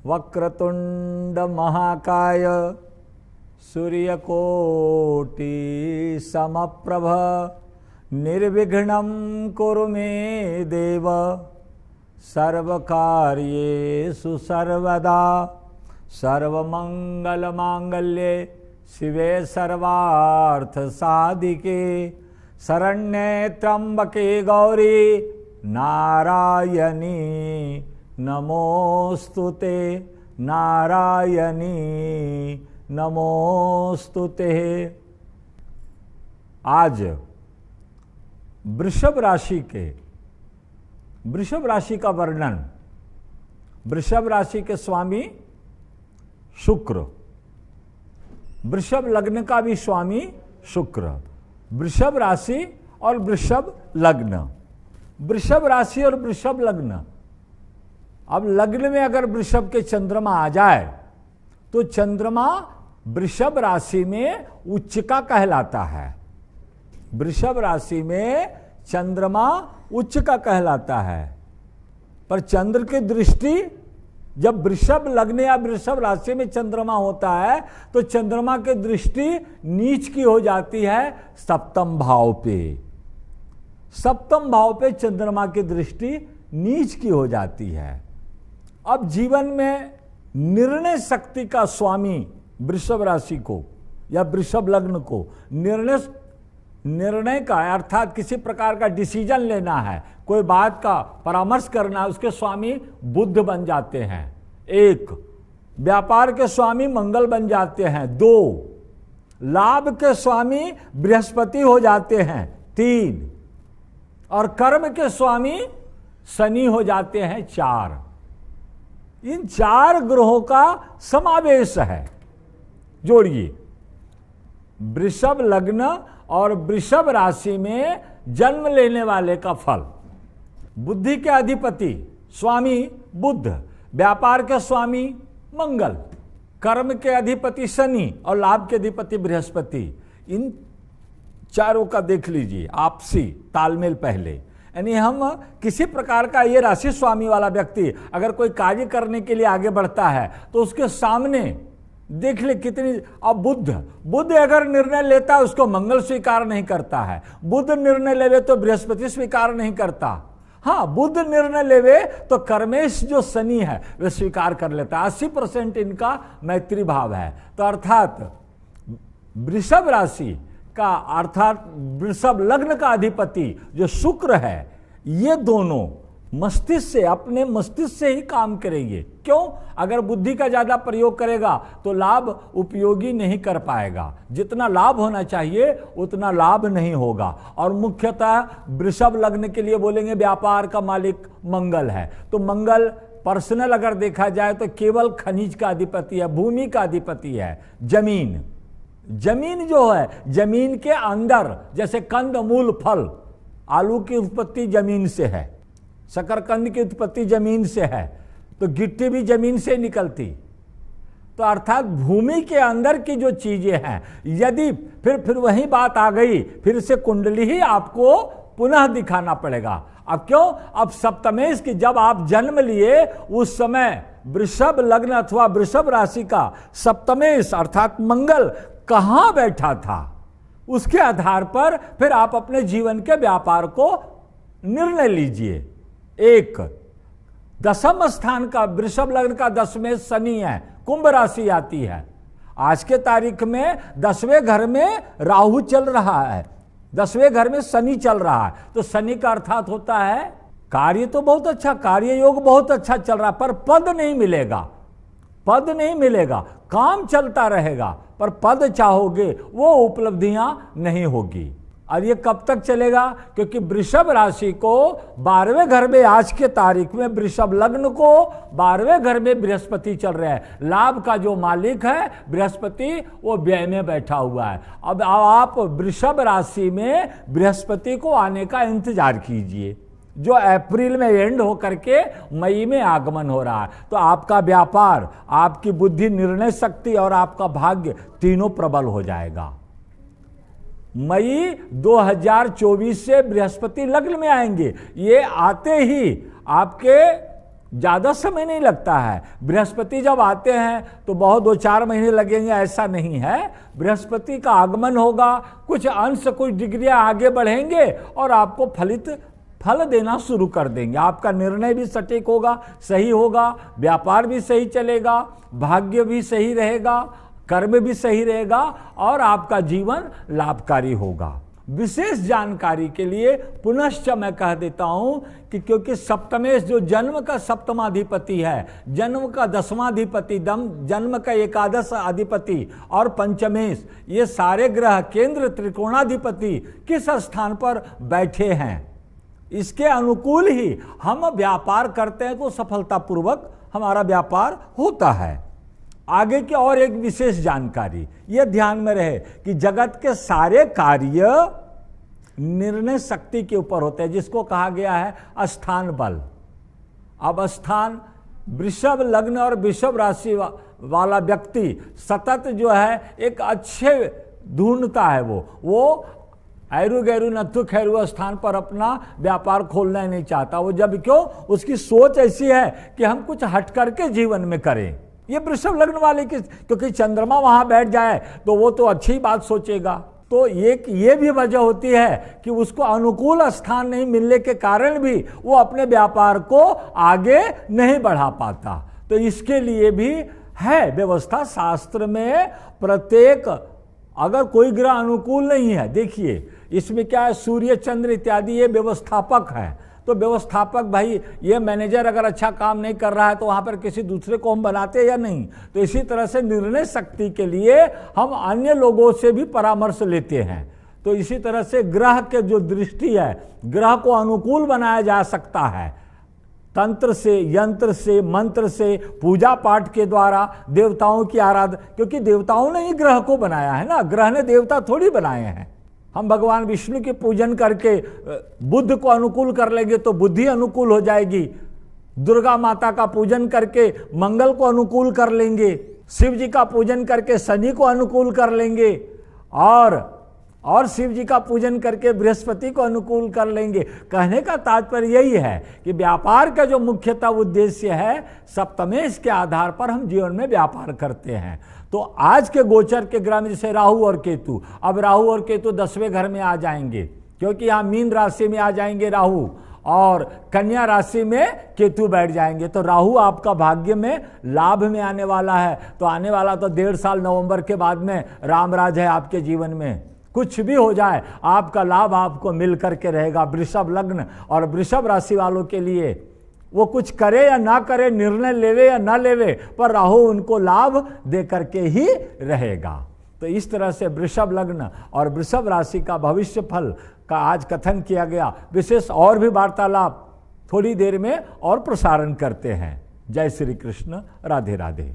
वक्रतुंड महाकाय सूर्यकोटि समप्रभ निर्विघ्नं कुरु मे देव सर्वकार्येषु सर्वदा सर्वमंगलमांगल्ये शिवे सर्वार्थसाधिके शरण्ये त्र्यंबके गौरी नारायणी नमोस्तुते नारायणी नमोस्तुते। आज वृषभ राशि का वर्णन। वृषभ राशि के स्वामी शुक्र, वृषभ लग्न का भी स्वामी शुक्र। वृषभ राशि और वृषभ लग्न, वृषभ राशि और वृषभ लग्न। अब लग्न में अगर वृषभ के चंद्रमा आ जाए तो चंद्रमा वृषभ राशि में उच्चका कहलाता है। वृषभ राशि में चंद्रमा उच्चका कहलाता है, पर चंद्र की दृष्टि जब वृषभ लग्न या वृषभ राशि में चंद्रमा होता है तो चंद्रमा की दृष्टि नीच की हो जाती है सप्तम भाव पे। सप्तम भाव पे चंद्रमा की दृष्टि नीच की हो जाती है। अब जीवन में निर्णय शक्ति का स्वामी वृषभ राशि को या वृषभ लग्न को निर्णय का अर्थात किसी प्रकार का डिसीजन लेना है, कोई बात का परामर्श करना है, उसके स्वामी बुध बन जाते हैं। एक, व्यापार के स्वामी मंगल बन जाते हैं। दो, लाभ के स्वामी बृहस्पति हो जाते हैं। तीन, और कर्म के स्वामी शनि हो जाते हैं। चार। इन चार ग्रहों का समावेश है। जोड़िए, वृषभ लग्न और वृषभ राशि में जन्म लेने वाले का फल। बुद्धि के अधिपति स्वामी बुध, व्यापार के स्वामी मंगल, कर्म के अधिपति शनि और लाभ के अधिपति बृहस्पति। इन चारों का देख लीजिए आपसी तालमेल पहले। यानी हम किसी प्रकार का ये राशि स्वामी वाला व्यक्ति अगर कोई कार्य करने के लिए आगे बढ़ता है तो उसके सामने देख ले कितनी। अब बुध अगर निर्णय लेता है उसको मंगल स्वीकार नहीं करता है। बुध निर्णय लेवे तो बृहस्पति स्वीकार नहीं करता। हाँ, बुध निर्णय लेवे तो कर्मेश जो शनि है वे स्वीकार कर लेता है। 80% इनका मैत्री भाव है। तो अर्थात वृषभ राशि का अर्थात वृषभ लग्न का अधिपति जो शुक्र है, ये दोनों मस्तिष्क से अपने मस्तिष्क से ही काम करेंगे। क्यों? अगर बुद्धि का ज्यादा प्रयोग करेगा तो लाभ उपयोगी नहीं कर पाएगा। जितना लाभ होना चाहिए उतना लाभ नहीं होगा। और मुख्यतः वृषभ लग्न के लिए बोलेंगे व्यापार का मालिक मंगल है, तो मंगल पर्सनल अगर देखा जाए तो केवल खनिज का अधिपति है, भूमि का अधिपति है। जमीन जो है, जमीन के अंदर जैसे कंद मूल फल, आलू की उत्पत्ति जमीन से है, शकरकंद की उत्पत्ति जमीन से है, तो गिट्टी भी जमीन से निकलती। तो अर्थात भूमि के अंदर की जो चीजें हैं, यदि फिर वही बात आ गई, फिर से कुंडली ही आपको पुनः दिखाना पड़ेगा। अब क्यों? अब सप्तमेश की जब आप जन्म लिए उस समय वृषभ लग्न अथवा वृषभ राशि का सप्तमेश अर्थात मंगल कहां बैठा था, उसके आधार पर फिर आप अपने जीवन के व्यापार को निर्णय लीजिए। एक, दसम स्थान का वृषभ लग्न का 10वें शनि है, कुंभ राशि आती है। आज के तारीख में 10वें घर में राहु चल रहा है, 10वें घर में शनि चल रहा है। तो शनि का अर्थात होता है कार्य तो बहुत अच्छा, कार्य योग बहुत अच्छा चल रहा है, पर पद नहीं मिलेगा। पद नहीं मिलेगा, काम चलता रहेगा, पर पद चाहोगे वो उपलब्धियां नहीं होगी। और ये कब तक चलेगा? क्योंकि वृषभ राशि को 12वें घर में आज के तारीख में वृषभ लग्न को 12वें घर में बृहस्पति चल रहे हैं। लाभ का जो मालिक है बृहस्पति वो व्यय में बैठा हुआ है। अब आप वृषभ राशि में बृहस्पति को आने का इंतजार कीजिए, जो अप्रैल में एंड होकर के मई में आगमन हो रहा है। तो आपका व्यापार, आपकी बुद्धि, निर्णय शक्ति और आपका भाग्य तीनों प्रबल हो जाएगा। मई 2024 से बृहस्पति लग्न में आएंगे। ये आते ही आपके ज़्यादा समय नहीं लगता है। बृहस्पति जब आते हैं तो बहुत 2-4 महीने लगेंगे, ऐसा नहीं है। बृहस्पति का आगमन होगा, कुछ अंश कुछ डिग्रियां आगे बढ़ेंगे और आपको फल देना शुरू कर देंगे। आपका निर्णय भी सटीक होगा, सही होगा, व्यापार भी सही चलेगा, भाग्य भी सही रहेगा, कर्म भी सही रहेगा और आपका जीवन लाभकारी होगा। विशेष जानकारी के लिए पुनश्च मैं कह देता हूं कि क्योंकि सप्तमेश जो जन्म का सप्तमाधिपति है, जन्म का 10वां अधिपति, जन्म का 11 अधिपति और पंचमेश, ये सारे ग्रह केंद्र त्रिकोणाधिपति किस स्थान पर बैठे हैं, इसके अनुकूल ही हम व्यापार करते हैं तो सफलतापूर्वक हमारा व्यापार होता है। आगे की और एक विशेष जानकारी यह ध्यान में रहे कि जगत के सारे कार्य निर्णय शक्ति के ऊपर होते हैं, जिसको कहा गया है स्थान बल। अब स्थान, वृषभ लग्न और वृषभ राशि वाला व्यक्ति सतत जो है एक अच्छे ढूंढता है, वो ऐरू गैरू नथु खैरू स्थान पर अपना व्यापार खोलना ही नहीं चाहता। वो जब क्यों, उसकी सोच ऐसी है कि हम कुछ हट करके जीवन में करें। ये वृषभ लग्न वाले की, क्योंकि चंद्रमा वहां बैठ जाए तो वो तो अच्छी बात सोचेगा। तो ये भी वजह होती है कि उसको अनुकूल स्थान नहीं मिलने के कारण भी वो अपने व्यापार को आगे नहीं बढ़ा पाता। तो इसके लिए भी है व्यवस्था शास्त्र में। प्रत्येक, अगर कोई ग्रह अनुकूल नहीं है, देखिए इसमें क्या है, सूर्य चंद्र इत्यादि ये व्यवस्थापक है। तो व्यवस्थापक भाई, ये मैनेजर अगर अच्छा काम नहीं कर रहा है तो वहाँ पर किसी दूसरे को हम बनाते हैं या नहीं। तो इसी तरह से निर्णय शक्ति के लिए हम अन्य लोगों से भी परामर्श लेते हैं। तो इसी तरह से ग्रह के जो दृष्टि है, ग्रह को अनुकूल बनाया जा सकता है तंत्र से, यंत्र से, मंत्र से, पूजा पाठ के द्वारा, देवताओं की आराधना, क्योंकि देवताओं ने ही ग्रह को बनाया है ना, ग्रह ने देवता थोड़ी बनाए हैं। हम भगवान विष्णु के पूजन करके बुद्ध को अनुकूल कर लेंगे तो बुद्धि अनुकूल हो जाएगी। दुर्गा माता का पूजन करके मंगल को अनुकूल कर लेंगे, शिव जी का पूजन करके शनि को अनुकूल कर लेंगे और शिव जी का पूजन करके बृहस्पति को अनुकूल कर लेंगे। कहने का तात्पर्य यही है कि व्यापार का जो मुख्यतः उद्देश्य है, सप्तमेश के आधार पर हम जीवन में व्यापार करते हैं। तो आज के गोचर के ग्रह में जैसे राहु और केतु, अब राहु और केतु 10वें घर में आ जाएंगे, क्योंकि यहाँ मीन राशि में आ जाएंगे राहु और कन्या राशि में केतु बैठ जाएंगे। तो राहु आपका भाग्य में लाभ में आने वाला है। तो आने वाला तो 1.5 साल नवंबर के बाद में रामराज है आपके जीवन में। कुछ भी हो जाए, आपका लाभ आपको मिल करके रहेगा। वृषभ लग्न और वृषभ राशि वालों के लिए वो कुछ करे या ना करे, निर्णय लेवे या ना लेवे, पर राहु उनको लाभ दे करके ही रहेगा। तो इस तरह से वृषभ लग्न और वृषभ राशि का भविष्य फल का आज कथन किया गया। विशेष और भी वार्तालाप थोड़ी देर में और प्रसारण करते हैं। जय श्री कृष्ण, राधे राधे।